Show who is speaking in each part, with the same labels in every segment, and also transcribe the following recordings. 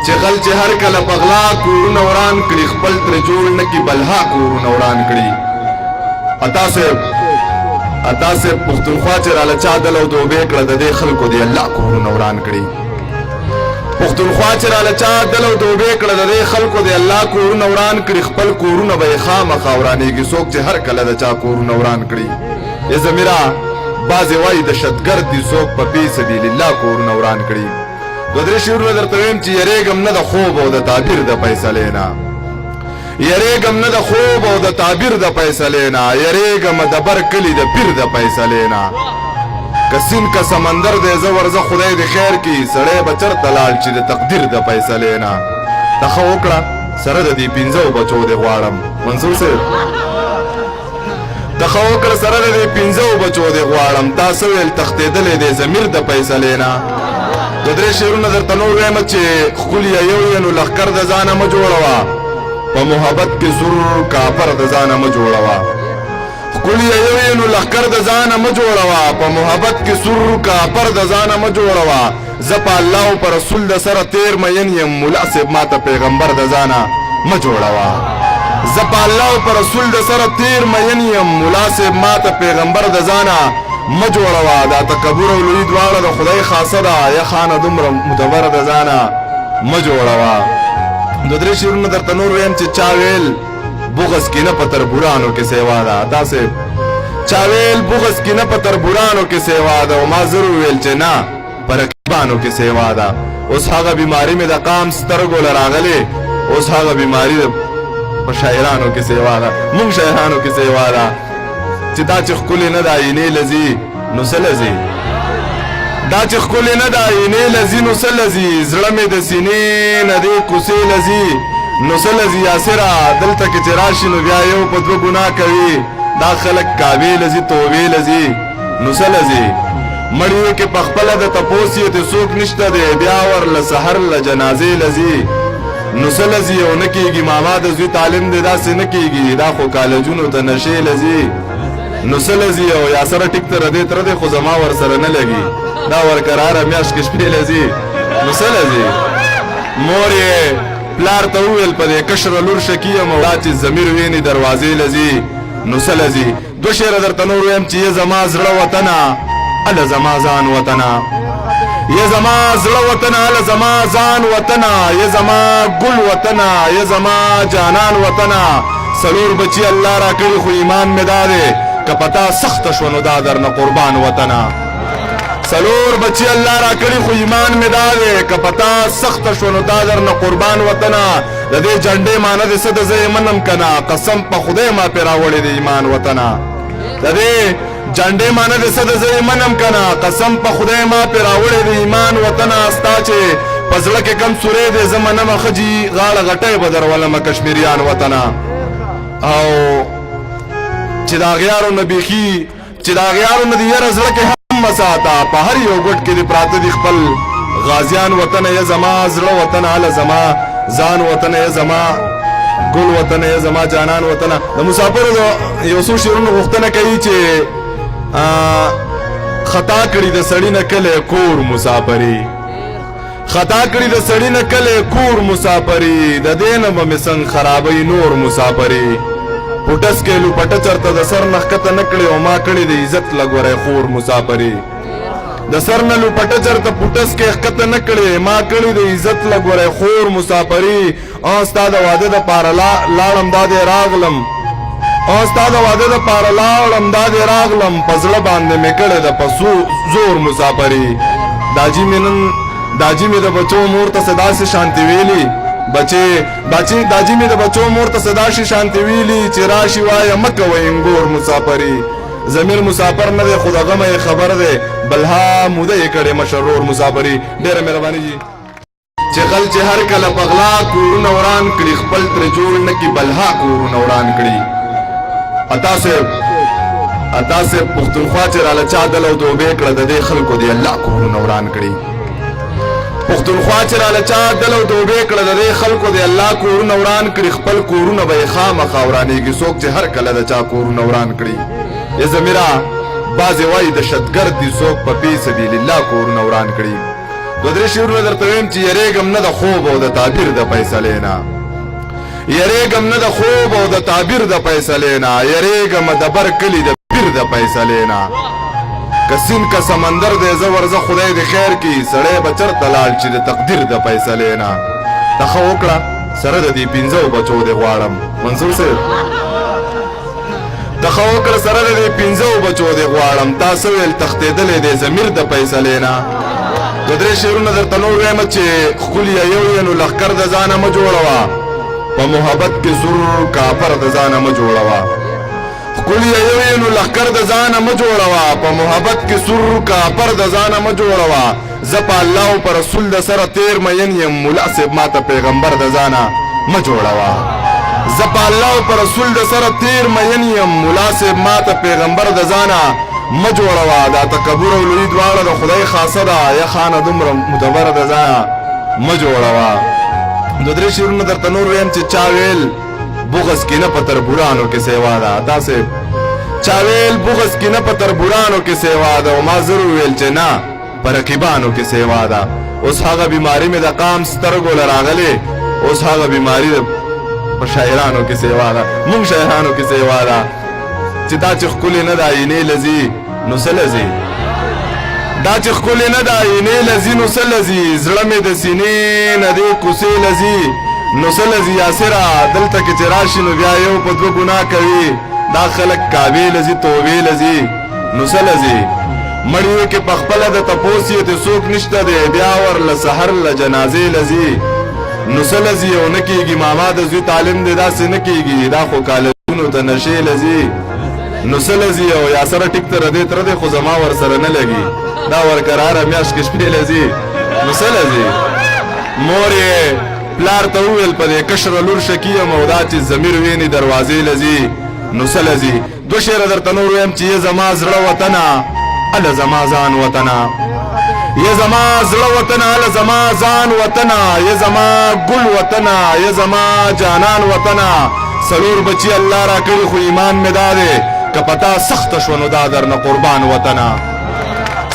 Speaker 1: چې غل چې هر کله پغلا کورونه وران کړي خپل تر جوړ نه کی بلها کورونه وران کړي اتا سے پختونخوا چې راله چا دل او دوبې کړه د دې خلکو دی الله کورونه وران کړي پختونخوا چې راله چا دل او دوبې کړه د دې خلکو دی الله کورونه وران کړي خپل کورونه به خامخا ورانېږي څوک چې هر کله د چا کورونه وران کړي ای زمیرا بعضې وایي دهشتګرد دي څوک په فی سبیل الله کورونه وران کړي دو درې شعرونه درته ویم چې یریږم نه د خوب او د تعبیر د فیصلې نه یریږم نه د خوب او د تعبیر د فیصلې نه یریږم د بر کلي د پیر د فیصلې نه که سیند که سمندر دی زه ورځه خدای د خیر کړي سړی به چرته لاړ چې د تقدیر د فیصلې نه ته ښه وکړه سره د دې پنځو بچو دې غواړم منصور صاحب ته ښه وکړه سره د دې پنځو بچو دې غواړم تا څه ویل تښتېدلی دی ضمیر د فیصلې نه دو درې شعرونه درته نور وایم چې ښکلي یو یې نو لښکر د ځانه مه جوړوه په محبت کې سور کافر د ځانه مه جوړوه ښکلي یو یې نو لښکر د ځانه مه جوړوه په محبت کې سور کافر د ځانه مه جوړوه زه په الله او په رسول د سره تیر مین یم ملا صاحب ما ته پیغمبر د ځانه مه جوړوه زه په الله او په رسول د سره تیر مین یم ملا صاحب ما ته پیغمبر د ځانه مه جوړوه دا تکبر او لوی دواړه د خدای خاصه ده یا خانه دومره متبره د ځانه مه جوړوه دو درې شعرونه درته نور ویم چې چا ویل بغض کې نه په تربورانو کې سیوا ده داسې چا ویل بغض کې نه په تربورانو کې سیوا ده او ما ضرور ویل چې نه په رقیبانو کې سیوا ده اوس هغه بیماري مې د قام سترګو له راغلې اوس هغه بیماري په شاعرانو کې سیوا ده مونږ شاعرانو کې سیوا ده چې دا چې ښکلې نه ده آینې لذي نو څه لذي دا چې ښکلې نه ده آینې لذي نو څه لذي زړه مې د سینې نه دې کوڅې لذي نو څه لذي یاسره دلته کې چې راشي نو بیا یو په دوه ګناه کوي دا خلک کعبې لذي توبې لذي نو څه لذي مړیو کې په خپله د تپوس یې ته څوک نشته دی بیا ورله سحر له جنازې لذي نو څه لذي او نه کېږي ماما د زوی تعلیم دی داسې نه کېږي دا خو کالجونو ته نشې لذي نو څه لذي او یاسره ټیک ته ردې تره دی خو زما ورسره نه لګي دا ورکراره میاشت کې شپې لذي نو څه لذي مور یې پلار ته وویل په دې کشره لور شکي یم او دا چې ضمیر ویني دروازې لذي نو څه لذي دوه شعره درته نور ویم چې یې زما زړه وطنه هله زما ځان وطنه یې زما زړه وطنه هله زما ځان وطنه یې زما ګل وطنه یې زما جانان وطنه څلور بچي الله راکړي خو ایمان مې دا دی که پتا سخته شوه نو دا درنه قربان وطنه څلور بچي الله راکړي خو ایمان مې دا دی که پتا سخته شوه نو دا درنه قربان وطنه د دې جنډې معنه دې څه ده زه یې منم که نه قسم په خدای ما پرې راوړې د ایمان وطنه د دې جنډې معنه دې څه ده زه یې منم که نه قسم په خدای ما پرې راوړې د ایمان وطنه ستا چې په زړه کې کم سوری دی زه منمه ښځي غاړه غټۍ به درولمه کشمیریان وطنه او چې د هغیارو نه بیخي چې د هغیارو نه د یره زړه کې هم مساته په هر یو ګوټ کې دې پراته دي خپل غازیان وطنه یې زما زړه وطنه هله زما ځان وطنه یې زما ګل وطنه یې زما جانان وطنه د مسافرو یو څو شعرونو غوښتنه کوي چې خطا کړي د سړي نه کلی کور مسافري خطا کړي د سړي نه کلی کور مسافري د دې نه به مې څنګ خرابوي نور مسافري پوټس کې لوپټه چرته د سر نه ښکته نه کړې او ما کړې د عزت لږ وری خور مسافري د سر نه لوپټه چرته پوټس کې ښکته نه کړې ما کړې د عزت لږ وری خور مسافري ستا د واده دپاره لاړم دا دې راغلم ستا د واده دپاره لاړم دا دې راغلم په زړه باندې مې کړې ده په زور مسافري داجي مې د بچو مور ته څه داسې شانتي ویلي داجی می د بچو مور ته صدا شي شانتی ویلی چې راشي وایه مه کوئ انګور مسافري ضمیر مسافر نه دی خو د غمه یې خبر دی بلها موده یې کړې مشرور مسافري ډېره مهرباني جي چې غل چې هر کله پغلا کورونه وران کړي خپل ترې جوړ نه کړي بلها کورونه وران کړي عطا صاحب پښتونخوا چې راله چا دل او دوبې کړه د دې خلکو دی الله کورونه وران کړي پښتونخوا چې راله چا دل او دوبې کړه د دې خلکو دی الله کورونه وران کړي خپل کورونه به یې خامخا ورانېږي څوک چې هر کله د چا کورونه وران کړي ای زمیرا بعضې وایي دهشتګرد دي څوک په فی سبیل الله کورونه وران کړي دو درې شعرونه درته ویم چې یریږم نه د خوب او د تعبیر د فیصلې نه یریږم نه د خوب او د تعبیر د فیصلې نه یریږم د بر کلي د پیر د فیصلې نه که سیند که سمندر دی زه ورځه خدای د خیر کي سړی به چرته لاړ چې د تقدیر د فیصلې نه ته ښه وکړه سره د دې 15 بچو دې غواړم منصور صاحب ته ښه وکړه سره د دې 15 بچو دې غواړم تا څه ویل تښتېدلی دی ضمیر د فیصلې نه دو درې شعرونه درته نور وایم چې ښکلي یو یې نو لښکر د ځانه مه جوړوه په محبت کې سور کافر د ځانه مه جوړوه ښکلي یو یې نو لښکر د ځانه مه جوړوه په محبت کې سور کافر د ځانه مه جوړوه زه په الله او په رسول د سره تیر مین یم ملا صاحب ماته پیغمبر د ځانه مه جوړوه زه په الله او په رسول د سره تیر مین یم ملا صاحب ماته پیغمبر د ځانه مه جوړوه دا تکبر او لوی دواړه د خدای خاصه ده یا خانه دومره مدبر د ځانه مه جوړوه دو درې شعرونه درته نور ویم چې چا ویل بغض کې نه په تربورانو کې سیوا ده داسې چا ویل بغض کې نه په تربورانو کې سیوا ده او ما زر وویل چې نه په رقیبانو کې سیوا ده اوس هغه بیماري مې د قام سترګو له راغلې اوس هغه بیماري په شاعرانو کې سیوا ده مونږ شاعرانو کې سیوا ده چې دا چې ښکلې نه ده آینې لځي نو څه لځي دا چې ښکلې نه ده آینې لځي نو څه لځي زړه مې د سینې نه دې کوڅې لځي نو څه لځي یاسره دلته کې چې راشي نو بیا یو په دوه ګناه کوي دا خلک کعبې لځي توبې لځي نو څه لځي مړی وې کې پخپله د تپوس یې ته څوک نشته دی بیا ورله سحر له جنازې لځي نو څه لځي او نه کېږي ماما د زوی تعلیم دی داسې نه کېږي دا خو کالجونو ته نشې لځي نو څه لځي او یاسره ټیک ته ردې تره دی خو زما ورسره نه لګي دا ورکراره میاشت کې شپې لځي نو څه لځي مور یې پلار ته وویل په دې کشره لور شکي یم او دا چې ضمیر ویني دروازې لځي نو څه لځي دوه شعره درته نور ویم چې یې زما زړه وطنه اله زما ځان وطنه یې زما زړه وطنه اله زما ځان وطنه یې زما ګل وطنه یې زما جانان وطنه څلور بچي الله را کړي خو ایمان مې دا دی که پتا سخته شوه نو دا درنه قربان وطنه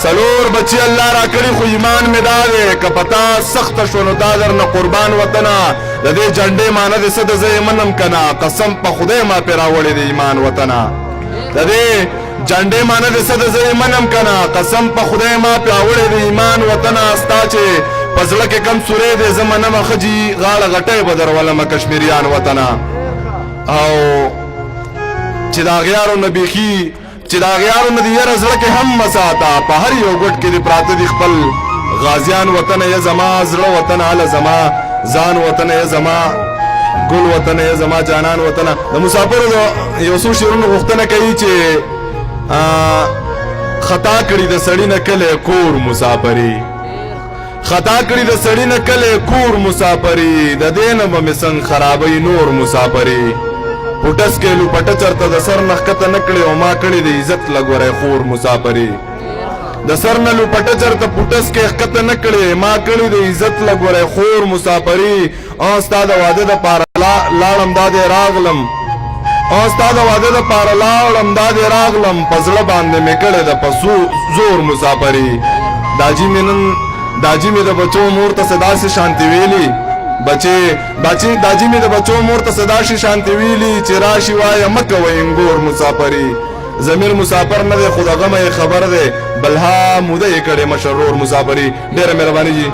Speaker 1: څلور بچي الله را کړي خو ایمان مې دا دی که پتا سخته شوه نو دا درنه قربان وطنه د دې جنډې معنه دې څه ده زه یې منم که نه قسم په خدای ما پرې راوړې د ایمان وطنه د دې جنډې معنه دې څه ده زه یې منم که نه قسم په خدای ما پرې راوړې د ایمان وطنه ستا چې په زړه کې کم سوری دی زه منمه ښځي غاړه غټۍ به درولمه کشمیریان وطنه او چې د اغیارو نه بیخي چې د اغیارو نه د یره زړه کې هم مساته په هر یو ګوټ کې دې پراته دي خپل غازیان وطنه یې زما زړه وطنه هله زما ځان وطنه یې زما ګل وطنه یې زما جانان وطنه د مسافرو یو څو شعرونو غوښتنه کوي چې خطا کړي د سړي نه کلی کور مسافري خطا کړي د سړي نه کلی کور مسافري د دې نه به مې څنګ خرابوي نور مسافري پټس کې لوپټه چرته د سر نه ښکته نه کړې او ما کړې د عزت لږ وری خور مسافري د سر نه لوپټه چرته پټس کې ښکته نه کړې ما کړې د عزت لږ وری خور مسافري ستا د واده دپاره لاړم دا دې راغلم ستا د واده دپاره لاړم دا دې راغلم په زړه باندې مې کړې ده په زور مسافري داجي مې د بچو مور ته څه داسې شانتي ویلي داجی می د بچو مور ته صدا شي شانتی ویلی چې راشي وایه مه کوئ انګور مسافري ضمیر مسافر نه دی خو د غمه یې خبر دی بلها موده یې کړې مشرور مسافري ډېره مهرباني جي